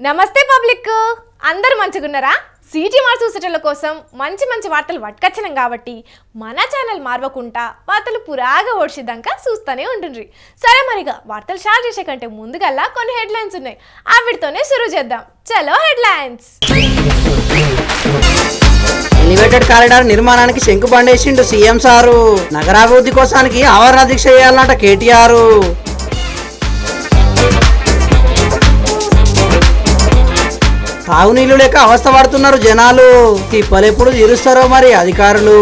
నమస్తే పబ్లిక్, అందరూ మంచిగున్నారా? City Mars చూసేటోళ్ళ కోసం మంచి మంచి వార్తలు పట్టుకొచ్చినాం కాబట్టి మన ఛానల్ మార్వకుంటా వార్తలు పురాగా ఓడ్చిద్దాక చూస్తూనే ఉంటుండ్రి. సరే మరిగా వార్తలు స్టార్ట్ చేసే కంటే ముందుగల్లా కొన్ని హెడ్లైన్స్ ఉన్నాయి, వీటితోనే షురూ చేద్దాం. చలో హెడ్లైన్స్. ఎలివేటెడ్ కారిడార్ నిర్మాణానికి శంకుబండేసిండు సీఎం సారు. నగరాభివృద్ధి కోసానికి ఆవరణ దీక్ష చేయాలన్నట కేటీఆర్. తాగునీళ్లు లేక అవస్థ పడుతున్నారు జనాలు. తిప్పలెప్పుడు తీరుస్తారో మరి అధికారులు.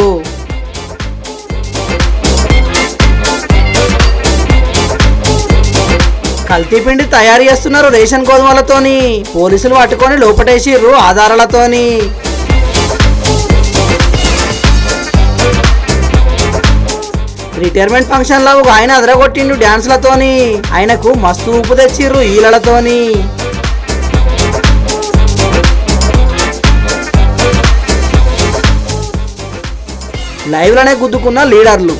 కల్తీ పిండి తయారు చేస్తున్నారు రేషన్ గోధుమలతోని. పోలీసులు పట్టుకొని లోపటేసిర్రు ఆధారాలతోని. రిటైర్మెంట్ ఫంక్షన్ లో ఆయన అదరగొట్టిండు డాన్స్లతోని. ఆయనకు మస్తు ఊపు తెచ్చిర్రు ఈలలతోని. లైవ్ లోనే గుద్దుకున్న లీడర్లు.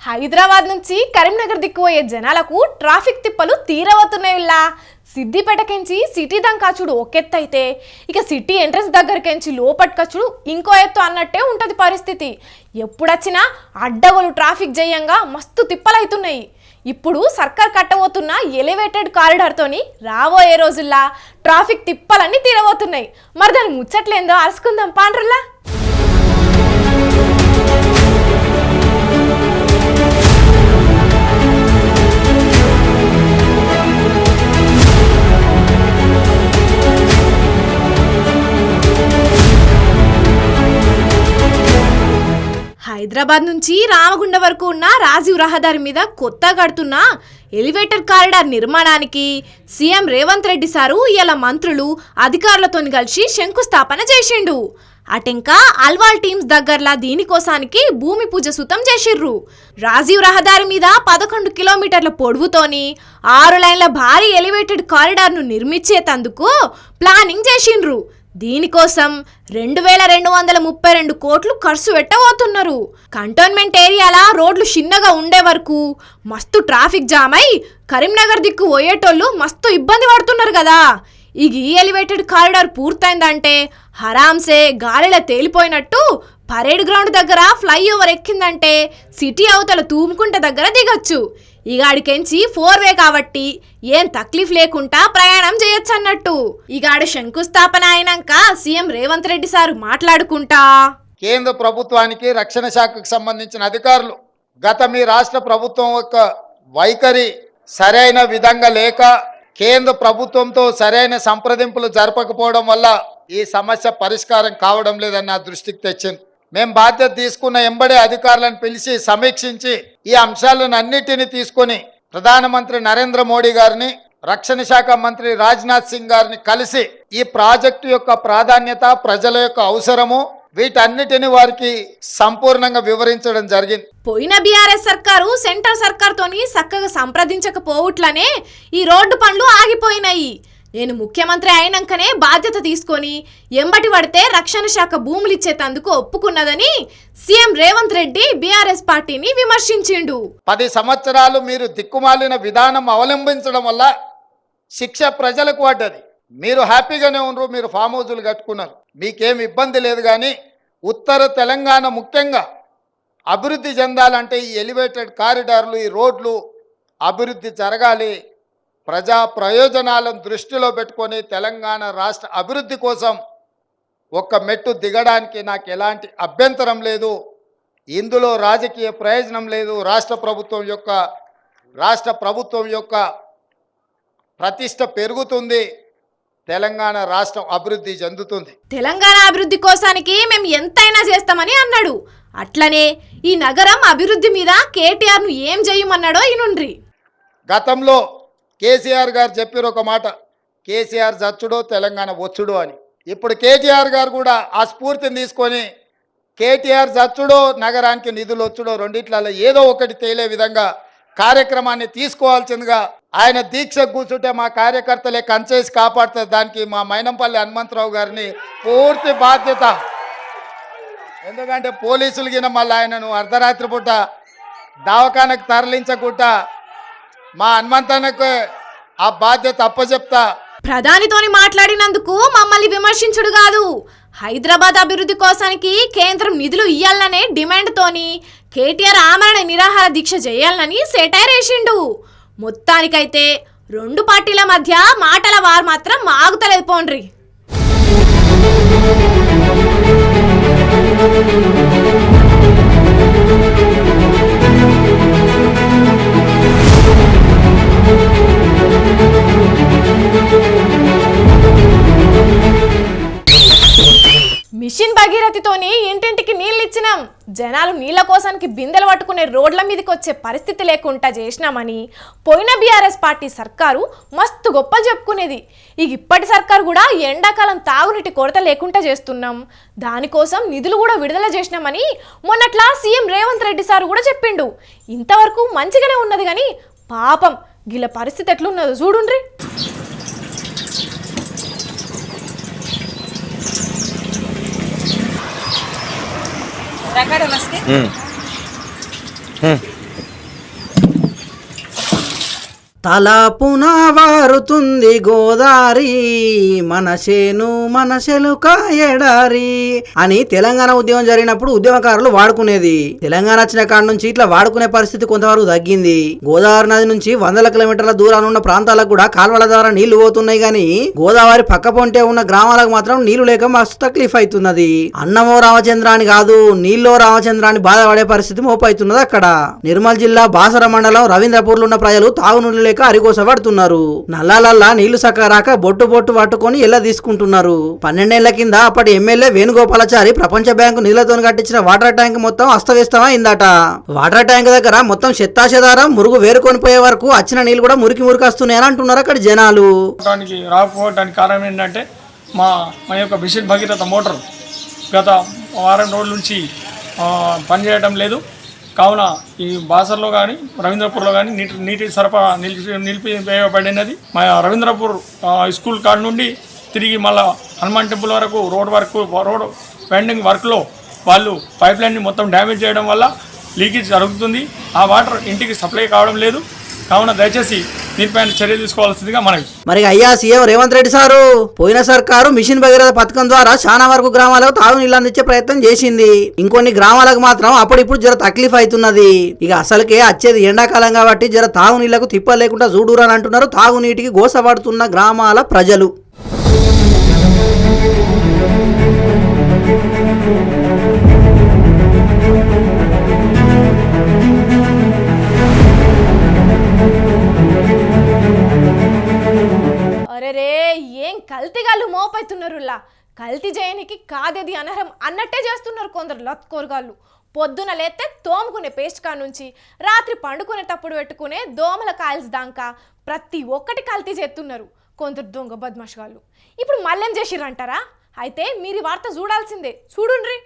హైదరాబాద్ నుంచి కరీంనగర్ దిక్కుపోయే జనాలకు ట్రాఫిక్ తిప్పలు తీరవుతున్నాయిలా. సిద్దిపేటకెంచి సిటీ దంకాచుడు ఒకెత్తైతే ఇక సిటీ ఎంట్రన్స్ దగ్గరకెంచి లోపటికచ్చుడు ఇంకో ఎత్తు అన్నట్టే ఉంటుంది పరిస్థితి. ఎప్పుడొచ్చినా అడ్డగోలు ట్రాఫిక్ జయంగా మస్తు తిప్పలవుతున్నాయి. ఇప్పుడు సర్కార్ కట్టబోతున్న ఎలివేటెడ్ కారిడార్తోని రాబోయే రోజుల్లో ట్రాఫిక్ తిప్పలన్నీ తీరబోతున్నాయి. మరి దాని ముచ్చట్లేందో అరుచుకుందాం పాండ్రుల్లా. హైదరాబాద్ నుంచి రామగుండ వరకు ఉన్న రాజీవ్ రహదారి మీద కొత్త కడుతున్న ఎలివేటెడ్ కారిడార్ నిర్మాణానికి సీఎం రేవంత్ రెడ్డి సారు ఇలా మంత్రులు అధికారులతో కలిసి శంకుస్థాపన చేసిండు. అటెంకా అల్వాల్ టీమ్స్ దగ్గరలా దీనికోసానికి భూమి పూజ సుతం చేసిర్రు. రాజీవ్ రహదారి మీద 11 కిలోమీటర్ల పొడవుతోని 6 లైన్ల భారీ ఎలివేటెడ్ కారిడార్ను నిర్మించేందుకు ప్లానింగ్ చేసిండ్రు. దీనికోసం 2232 కోట్లు ఖర్చు పెట్టబోతున్నారు. కంటోన్మెంట్ ఏరియాల రోడ్లు చిన్నగా ఉండే వరకు మస్తు ట్రాఫిక్ జామ్ అయి కరీంనగర్ దిక్కు పోయేటోళ్ళు మస్తు ఇబ్బంది పడుతున్నారు కదా. ఈ ఎలివేటెడ్ కారిడార్ పూర్తయిందంటే హరాంసే గాలిలో తేలిపోయినట్టు పరేడ్ గ్రౌండ్ దగ్గర ఫ్లైఓవర్ ఎక్కిందంటే సిటీ అవతల తూముకుంట దగ్గర దిగొచ్చు. ఈగాడికెంచి 4-వే కాబట్టి ఏం తక్లీఫ్ లేకుండా ప్రయాణం చేయొచ్చు అన్నట్టు. ఈగాడు శంకుస్థాపన అయినాక సీఎం రేవంత్ రెడ్డి సారు మాట్లాడుకుంటా కేంద్ర ప్రభుత్వానికి రక్షణ శాఖకు సంబంధించిన అధికారులు గత మీ రాష్ట్ర ప్రభుత్వం యొక్క వైఖరి సరైన విధంగా లేక కేంద్ర ప్రభుత్వంతో సరైన సంప్రదింపులు జరపకపోవడం వల్ల ఈ సమస్య పరిష్కారం కావడం లేదని నా దృష్టికి తెచ్చింది. మేము బాధ్యత తీసుకున్న ఎంబడే అధికారులను పిలిచి సమీక్షించి ఈ అంశాలను అన్నిటిని తీసుకొని ప్రధానమంత్రి నరేంద్ర మోడీ గారిని, రక్షణ శాఖ మంత్రి రాజ్నాథ్ సింగ్ గారిని కలిసి ఈ ప్రాజెక్టు యొక్క ప్రాధాన్యత, ప్రజల యొక్క అవసరము, వీటన్నిటిని వారికి సంపూర్ణంగా వివరించడం జరిగింది. పోయిన బీఆర్ఎస్ సర్కారు సెంట్రల్ సర్కార్ తోని చక్కగా సంప్రదించకపోవట్లనే ఈ రోడ్డు పనులు ఆగిపోయినాయి. నేను ముఖ్యమంత్రి అయినాకనే బాధ్యత తీసుకొని ఎంబటి పడితే రక్షణ శాఖ భూములు ఇచ్చేందుకు ఒప్పుకున్నదని సీఎం రేవంత్ రెడ్డి బీఆర్ఎస్ పార్టీని విమర్శించిండు. 10 సంవత్సరాలు మీరు దిక్కుమాలిన విధానం అవలంబించడం వల్ల శిక్ష ప్రజలకు పడ్డది. మీరు హ్యాపీగానే ఉన్నారు, మీరు ఫామ్ హౌజులు కట్టుకున్నారు, మీకేం ఇబ్బంది లేదు. కానీ ఉత్తర తెలంగాణ ముఖ్యంగా అభివృద్ధి చెందాలంటే ఈ ఎలివేటెడ్ కారిడార్లు, ఈ రోడ్లు అభివృద్ధి జరగాలి. ప్రజా ప్రయోజనాలను దృష్టిలో పెట్టుకొని తెలంగాణ రాష్ట్ర అభివృద్ధి కోసం ఒక్క మెట్టు దిగడానికి నాకు ఎలాంటి అభ్యంతరం లేదు. ఇందులో రాజకీయ ప్రయోజనం లేదు. రాష్ట్ర ప్రభుత్వం యొక్క ప్రతిష్ట పెరుగుతుంది. తెలంగాణ రాష్ట్రం అభివృద్ధి చెందుతుంది. తెలంగాణ అభివృద్ధి కోసానికి మేము ఎంతైనా చేస్తామని అన్నాడు. అట్లనే ఈ నగరం అభివృద్ధి మీద కేటీఆర్ను ఏం చేయమన్నాడో ఈనుండ్రి. గతంలో కేసీఆర్ గారు చెప్పారు ఒక మాట, కేసీఆర్ చచ్చుడో తెలంగాణ వచ్చుడో అని. ఇప్పుడు కేటీఆర్ గారు కూడా ఆ స్ఫూర్తిని తీసుకొని కేటీఆర్ చచ్చుడో నగరానికి నిధులు వచ్చుడో రెండిట్లలో ఏదో ఒకటి తేలే విధంగా కార్యక్రమాన్ని తీసుకోవాల్సిందిగా ఆయన దీక్ష కూర్చుంటే మా కార్యకర్తలే కంచేసి కాపాడుతారు. దానికి మా మైనంపల్లి హనుమంతరావు గారిని పూర్తి బాధ్యత ఎందుకంటే పోలీసులు గిన మళ్ళీ ఆయనను అర్ధరాత్రి పూట దవాఖానకు తరలించకుండా మా హనుమంతన్నకు ఆ బాధ్యత అప్పచెప్తా. ప్రధానితోని మాట్లాడినందుకు మమ్మల్ని విమర్శించుడు కాదు, హైదరాబాద్ అభివృద్ధి కోసానికి కేంద్రం నిధులు ఇయ్యాలనే డిమాండ్తోని కేటీఆర్ ఆమరణ నిరాహార దీక్ష చేయాలని సెటైర్ వేసిండు. మొత్తానికైతే రెండు పార్టీల మధ్య మాటల వారు మాత్రం ఆగుతలేదు పోండ్రి. మిషన్ భగీరథతోని ఇంటింటికి నీళ్ళు ఇచ్చినాం, జనాలు నీళ్ల కోసానికి బిందెలు పట్టుకునే రోడ్ల మీదకి వచ్చే పరిస్థితి లేకుండా చేసినామని పోయిన బీఆర్ఎస్ పార్టీ సర్కారు మస్తు గొప్పలు చెప్పుకునేది. ఇప్పటి సర్కారు కూడా ఎండాకాలం తాగునీటి కొరత లేకుండా చేస్తున్నాం, దానికోసం నిధులు కూడా విడుదల చేసినామని మొన్నట్లా సీఎం రేవంత్ రెడ్డి సార్ కూడా చెప్పిండు. ఇంతవరకు మంచిగానే ఉన్నది కానీ పాపం గిల పరిస్థితి ఎట్లున్నదో చూడుండ్రి. తలపున వారుతుంది గోదారి మనసేను మనసెలుక ఎడారి అని తెలంగాణ ఉద్యమం జరిగినప్పుడు ఉద్యమకారులు వాడుకునేది. తెలంగాణ వచ్చిన కాడ నుంచి ఇట్లా వాడుకునే పరిస్థితి కొంతవరకు తగ్గింది. గోదావరి నది నుంచి 100 కిలోమీటర్ల దూరాన ఉన్న ప్రాంతాలకు కూడా కాల్వల ద్వారా నీళ్లు పోతున్నాయి గాని గోదావరి పక్క పొంటే ఉన్న గ్రామాలకు మాత్రం నీళ్లు లేక మస్తు తక్లీఫ్ అవుతున్నది. అన్నమో రామచంద్రాన్ని కాదు నీళ్ళో రామచంద్రాన్ని బాధపడే పరిస్థితి మోపవుతున్నది అక్కడ. నిర్మల్ జిల్లా బాసర మండలం రవీంద్రపూర్లో ఉన్న ప్రజలు తాగునీళ్లు అరిగోసపడుతున్నారు. నల్లాలల్లా నీళ్లు సక్కరాక బొట్టు బొట్టు పట్టుకొని ఎలా తీసుకుంటున్నారు. 12 ఏళ్ల కింద అప్పటి ఎమ్మెల్యే వేణుగోపాలాచారి ప్రపంచ బ్యాంకు నిధులతో కట్టించిన వాటర్ ట్యాంక్ మొత్తం అస్తవ్యస్తమైందట. వాటర్ ట్యాంక్ దగ్గర మొత్తం చెత్తాచెదారం మురుగు వేరుకొని పోయే వరకు వచ్చిన నీళ్లు కూడా మురికి వస్తున్నాయని అంటున్నారు అక్కడ జనాలు. రాకపోవడానికి కారణం ఏంటంటే మా యొక్క మిషన్ భగీరథ మోటార్ గత వారం రోజుల నుంచి పనిచేయడం లేదు. కావున ఈ బాసర్లో కానీ రవీంద్రపూర్లో కానీ నీటి సరఫరా నిలిపివేయబడినది. మా రవీంద్రపూర్ స్కూల్ కాడ నుండి తిరిగి మళ్ళా హనుమాన్ టెంపుల్ వరకు రోడ్ వెండింగ్ వర్క్లో వాళ్ళు పైప్ లైన్ని మొత్తం డ్యామేజ్ చేయడం వల్ల లీకేజ్ జరుగుతుంది. ఆ వాటర్ ఇంటికి సప్లై కావడం లేదు. కావున దయచేసి దీనిపైన చర్య తీసుకోవాల్సిందిగా మనకి. మరి అయ్యా సీఎం రేవంత్ రెడ్డి సారు పోయిన సర్కారు మిషన్ భగీరథ పథకం ద్వారా చాలా వరకు గ్రామాలకు తాగునీళ్ళు అందించే ప్రయత్నం చేసింది. ఇంకొన్ని గ్రామాలకు మాత్రం అప్పుడిప్పుడు జర తక్లీఫ్ అవుతున్నది. ఇక అసలుకే వచ్చేది ఎండాకాలం కాబట్టి జర తాగునీళ్లకు తిప్ప లేకుండా చూడురని అంటున్నారు తాగునీటికి గోసపడుతున్న గ్రామాల ప్రజలు. అరే ఏం కల్తీగాళ్ళు మోపైతున్నారు. కల్తీ చేయనికి కాదేది అనర్హం అన్నట్టే చేస్తున్నారు కొందరు లత్కోరగాళ్ళు. పొద్దున లేతే తోముకునే పేస్ట్ కా నుంచి రాత్రి పండుకునేటప్పుడు పెట్టుకునే దోమల కాయల్స్ దాకా ప్రతి ఒక్కటి కల్తీ చేస్తున్నారు కొందరు దొంగ బద్మాషగాళ్ళు. ఇప్పుడు మళ్ళేం చేసిర్రంటారా? అయితే మీరు ఈ వార్త చూడాల్సిందే, చూడుండ్రి.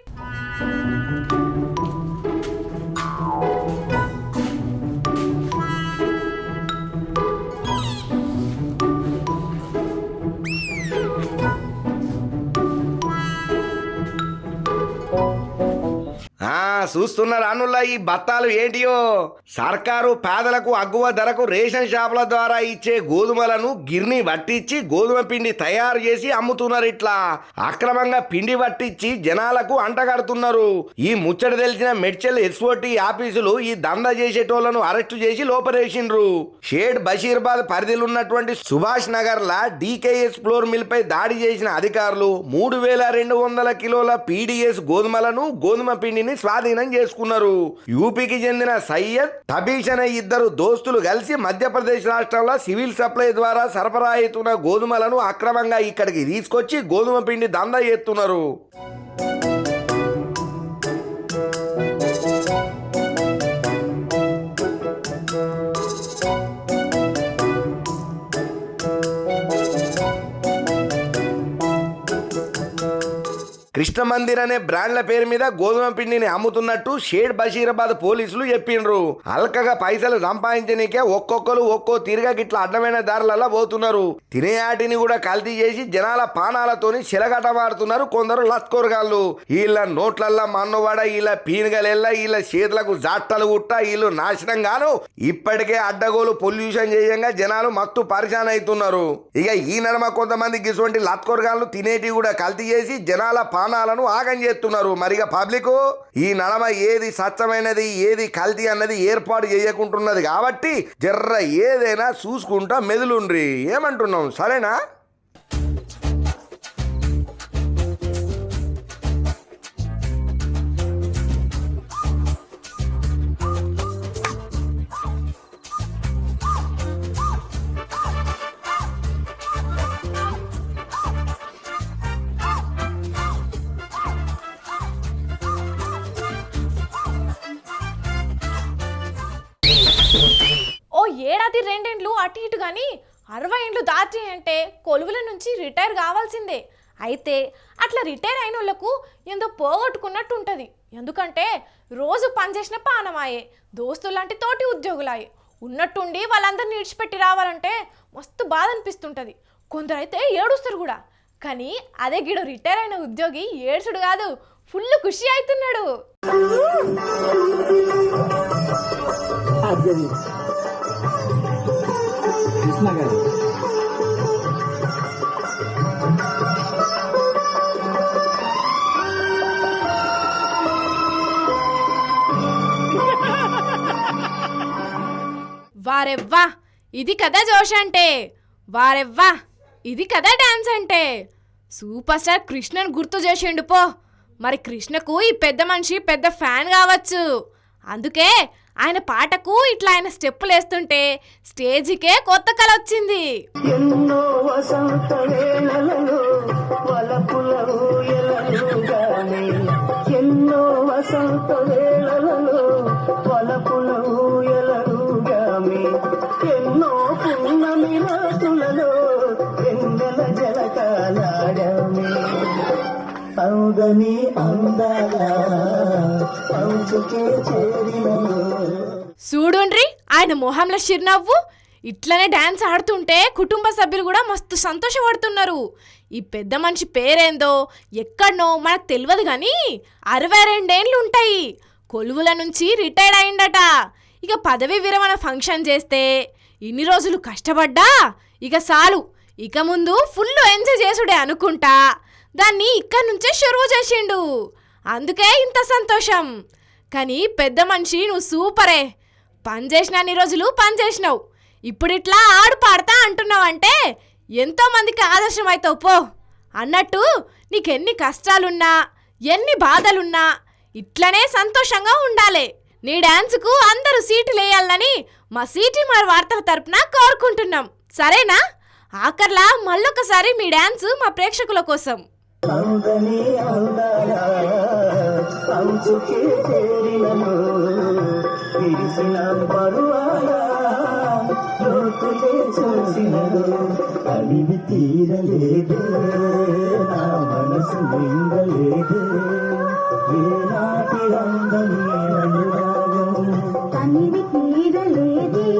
చూస్తున్నారు అనుల్లా ఈ బత్తాలు ఏంటియో. సర్కారు పేదలకు అగ్గువ ధరకు రేషన్ షాపుల ద్వారా ఇచ్చే గోధుమలను గిర్ని పట్టించి గోధుమ పిండి తయారు చేసి అమ్ముతున్నారు. ఇట్లా అక్రమంగా పిండి పట్టించి జనాలకు అంటగడుతున్నారు. ఈ ముచ్చట తెలిసిన మెడ్చల్ ఎస్ఓటి ఆఫీసులు ఈ దందా చేసేటోళ్లను అరెస్టు చేసి లోపరేసిండ్రు. షేడ్ బషీర్బాద్ పరిధిలున్నటువంటి సుభాష్ నగర్ లా డీకేఎస్ ఫ్లోర్ మిల్ పై దాడి చేసిన అధికారులు 3200 కిలోల పీడీఎస్ గోధుమలను గోధుమ పిండిని స్వాధీనం చేసుకున్నారు. యూపీకి చెందిన సయ్యద్ తబీష్ అనే ఇద్దరు దోస్తులు కలిసి మధ్యప్రదేశ్ రాష్ట్రంలో సివిల్ సప్లై ద్వారా సరఫరా అవుతున్న గోధుమలను అక్రమంగా ఇక్కడికి తీసుకొచ్చి గోధుమ పిండి దందా చేస్తున్నారు. కృష్ణా కృష్ణ మందిర్ అనే బ్రాండ్ల పేరు మీద గోధుమ పిండిని అమ్ముతున్నట్టు షేడ్ బషీరాబాద్ పోలీసులు చెప్పిండ్రు. అల్కగా పైసలు సంపాదించనీకే ఒక్కొక్కరు ఒక్కో తీరుగా గిట్ల అడ్డమైన దారులలో పోతున్నారు. తినే ఆటిని కూడా కల్తీ చేసి జనాల పానాలతోని చెలగట మారుతున్నారు కొందరు లత్కోరగాళ్ళు. వీళ్ళ నోట్లల్లా మన్నువాడ, వీళ్ళ పీనుగలెల్లా, వీళ్ళ చేతులకు జాట్టలు గుట్ట, వీళ్ళు నాశనం గాను ఇప్పటికే అడ్డగోలు పొల్యూషన్ చేయంగా జనాలు మత్తు పరిశాన్ అవుతున్నారు. ఇక ఈ నడమ కొంతమంది గిటువంటి లత్కోరగాళ్ళు తినేటి కూడా కల్తీ చేసి జనాల పానాలను ఆగం చేస్తున్నారు. మరిగా పబ్లిక్ ఈ నడమ ఏది స్వచ్ఛమైనది ఏది కల్తీ అన్నది ఏర్పాటు చేయకుంటున్నది కాబట్టి జర్ర ఏదైనా చూసుకుంటా మెదులుండ్రి. ఏమంటున్నాం, సరేనా? ఓ ఏడాది రెండేండ్లు అటు ఇటు కానీ 60 ఏండ్లు దాటి అంటే కొలువుల నుంచి రిటైర్ కావాల్సిందే. అయితే అట్లా రిటైర్ అయిన వాళ్ళకు ఏందో పోగొట్టుకున్నట్టు ఉంటుంది. ఎందుకంటే రోజు పనిచేసిన పానమాయే, దోస్తులాంటి తోటి ఉద్యోగులాయే. ఉన్నట్టుండి వాళ్ళందరినీ విడిచిపెట్టి రావాలంటే మస్తు బాధ అనిపిస్తుంటుంది. కొందరైతే ఏడుస్తారు కూడా. కానీ అదే గిడు రిటైర్ అయిన ఉద్యోగి ఏడ్చుడు కాదు, ఫుల్ ఖుషి అవుతున్నాడు. వారెవ్వా ఇది కదా జోష్ అంటే, వారెవ్వా ఇది కదా డాన్స్ అంటే. సూపర్ స్టార్ కృష్ణను గుర్తు చేసిండు పో. మరి కృష్ణకు ఈ పెద్ద మనిషి పెద్ద ఫ్యాన్ కావచ్చు. అందుకే ఆయన పాటకు ఇట్లా ఆయన స్టెప్పులు వేస్తుంటే స్టేజికే కొత్త కళ వచ్చింది. ఎన్నో వసంత వేళలలో వలపుల ఊయలలుగానే, ఎన్నో వసంత వేళలలో వలపుల ఊయలలుగామే, ఎన్నో పున్నమి రాత్రులలో వెన్నెల జలకాలాడమే, అవుదని అందాల అవుచుకే చేరినలో. చూడుండ్రి ఆయన మొహంలో చిరునవ్వు. ఇట్లనే డాన్స్ ఆడుతుంటే కుటుంబ సభ్యులు కూడా మస్తు సంతోషపడుతున్నారు. ఈ పెద్ద మనిషి పేరేందో ఎక్కడనో మనకు తెలియదు కానీ 62 ఏండ్లు ఉంటాయి. కొలువుల నుంచి రిటైర్డ్ అయిందట. ఇక పదవి విరమణ ఫంక్షన్ చేస్తే ఇన్ని రోజులు కష్టపడ్డా ఇక చాలు, ఇక ముందు ఫుల్ ఎంజాయ్ చేసుడే అనుకుంటా దాన్ని ఇక్కడి నుంచే షురువు చేసిండు. అందుకే ఇంత సంతోషం. కానీ పెద్ద మనిషి నువ్వు సూపరే. పని చేసిన అన్ని రోజులు పని చేసినావు, ఇప్పుడు ఇట్లా ఆడు పాడతా అంటున్నావంటే ఎంతో మందికి ఆదర్శం అవుతావు పో. అన్నట్టు నీకెన్ని కష్టాలున్నా ఎన్ని బాధలున్నా ఇట్లనే సంతోషంగా ఉండాలి. నీ డాన్స్కు అందరూ సీట్లు వేయాలని మా సిటీ మరి వార్తల తరపున కోరుకుంటున్నాం, సరేనా? ఆఖర్లా మళ్ళొకసారి మీ డాన్స్ మా ప్రేక్షకుల కోసం. అవుదని అందాల అవుచుకే చేరినలో విరిసిన పరువాల లోతులే చూసినలో అడివి తీరలేదు నా మనసు నిండలేదు ఏనాటి అందమే అనురాగం అడివి తీరలేదే.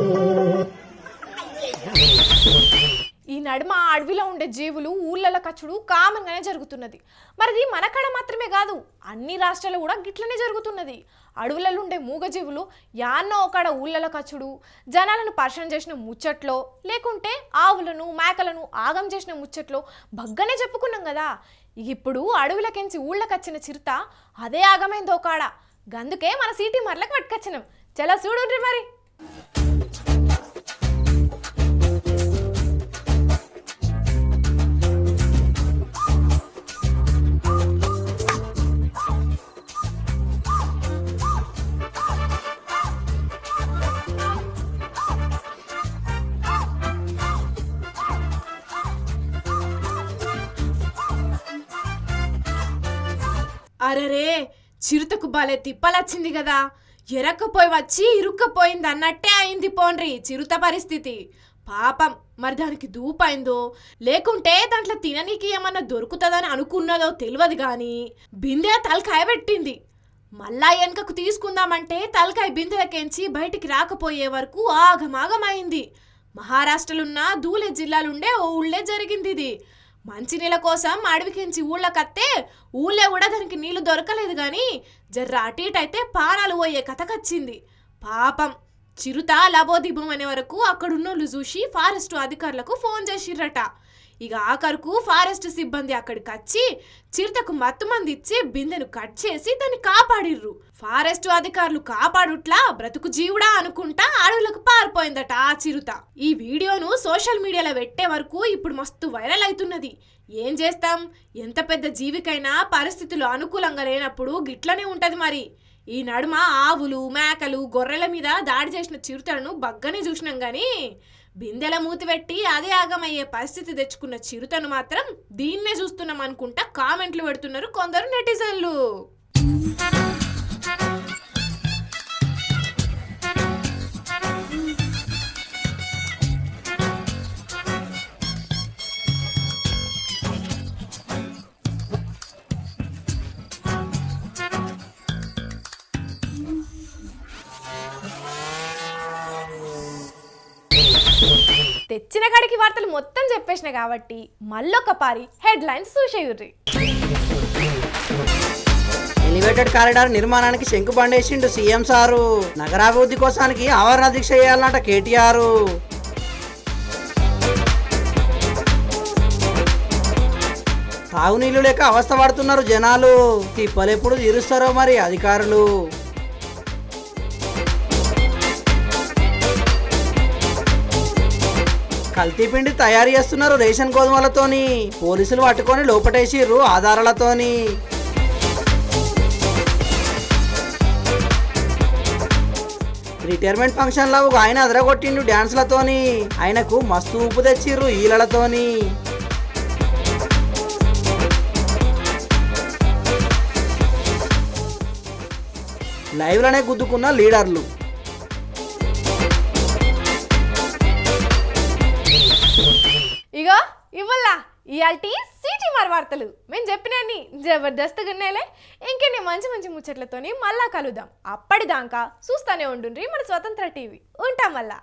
ఈ నడుమ అడవిలో ఉండే జీవులు ఊళ్ళలో కచ్చుడు కామన్గానే జరుగుతున్నది. మరిది మన కాడ మాత్రమే కాదు, అన్ని రాష్ట్రాల్లో కూడా గిట్లనే జరుగుతున్నది. అడవులలో ఉండే మూగజీవులు యాన్నో ఒకడ ఊళ్ళలో కచ్చుడు, జనాలను పరిచయం చేసిన ముచ్చట్లో, లేకుంటే ఆవులను మేకలను ఆగం చేసిన ముచ్చట్లో బగ్గనే చెప్పుకున్నాం కదా. ఇప్పుడు అడవులకెంచి ఊళ్ళకచ్చిన చిరుత అదే ఆగమైందో కాడ. గందుకే మన సిటీ మరలకు పట్టుకొచ్చినాం. చలో చూడుండ్రి మరి. అరరే చిరుతకు భలే తిప్పలొచ్చింది కదా. ఎరక్కపోయి వచ్చి ఇరుక్కపోయింది అన్నట్టే అయింది పోండ్రి చిరుత పరిస్థితి. పాపం మరి దానికి దూపైందో లేకుంటే దాంట్లో తిననీకి ఏమన్నా దొరుకుతుందని అనుకున్నదో తెలియదు గాని బిందె తలకాయ పెట్టింది. మళ్ళా వెనకకు తీసుకుందామంటే తలకాయ బిందెలకెంచి బయటికి రాకపోయే వరకు ఆగమాగమైంది. మహారాష్ట్రలున్న ధూలే జిల్లాలుండే ఓ ఊళ్ళే జరిగింది ఇది. మంచినీళ్ళ కోసం అడవికించి ఊళ్ళకత్తే ఊళ్ళే కూడా దానికి నీళ్లు దొరకలేదు గాని జర్ర అటు ఇటు అయితే పానాలు పోయే కథకచ్చింది. పాపం చిరుత లబోదిబం అనే వరకు అక్కడున్నోళ్ళు చూసి ఫారెస్ట్ అధికారులకు ఫోన్ చేసిర్రట. ఇక ఆఖరుకు ఫారెస్ట్ సిబ్బంది అక్కడికి వచ్చి చిరుతకు మత్తుమంది ఇచ్చి బిందెను కట్ చేసి దాన్ని కాపాడిర్రు. ఫారెస్ట్ అధికారులు కాపాడుట్లా బ్రతుకు జీవుడా అనుకుంటా అడవులకు పారిపోయిందట ఆ చిరుత. ఈ వీడియోను సోషల్ మీడియాలో పెట్టే వరకు ఇప్పుడు మస్తు వైరల్ అవుతున్నది. ఏం చేస్తాం, ఎంత పెద్ద జీవికైనా పరిస్థితులు అనుకూలంగా లేనప్పుడు గిట్లనే ఉంటది మరి. ఈ నడుమ ఆవులు మేకలు గొర్రెల మీద దాడి చేసిన చిరుతలను బగ్గనే చూసినాం గాని బిందెల మూతి పెట్టి అదే ఆగమయ్యే పరిస్థితి తెచ్చుకున్న చిరుతను మాత్రం దీన్నే చూస్తున్నాం అనుకుంటా కామెంట్లు పెడుతున్నారు కొందరు నెటిజన్లు. తెచ్చిన కాడికి వార్తలు మొత్తం చెప్పేసిన కాబట్టి మళ్ళొక పారి హెడ్లైన్స్ చూసేయుర్రి. ఎలివేటెడ్ కారిడార్ నిర్మాణానికి శంకుబండేసిండు సీఎం సారు. నగరాభివృద్ధి కోసానికి ఆవరణ దీక్ష చేయాలన్నట కేటీఆర్. తాగునీళ్లు లేక అవస్థ పడుతున్నారు జనాలు. తిప్పలెప్పుడు తీరుస్తారో మరి అధికారులు. కల్తీ పిండి తయారు చేస్తున్నారు రేషన్ గోధుమలతోని. పోలీసులు పట్టుకొని లోపటేసిర్రు ఆధారాలతోని. రిటైర్మెంట్ ఫంక్షన్లో ఒక ఆయన అదరగొట్టిండు డ్యాన్స్లతోని. ఆయనకు మస్తు ఊపు తెచ్చిర్రు ఈలలతోని. లైవ్లోనే గుద్దుకున్న లీడర్లు. ఇగో ఇవ్వల్లా ఇయాల్టి సిటీ మార్ వార్తలు మేము చెప్పినన్ని జబర్దస్త్గా ఉన్నాయిలే. ఇంకెన్ని మంచి మంచి ముచ్చట్లతోని మళ్ళా కలుద్దాం. అప్పటిదాకా చూస్తానే ఉండుండ్రి మన స్వతంత్ర టీవీ. ఉంటాం మళ్ళా.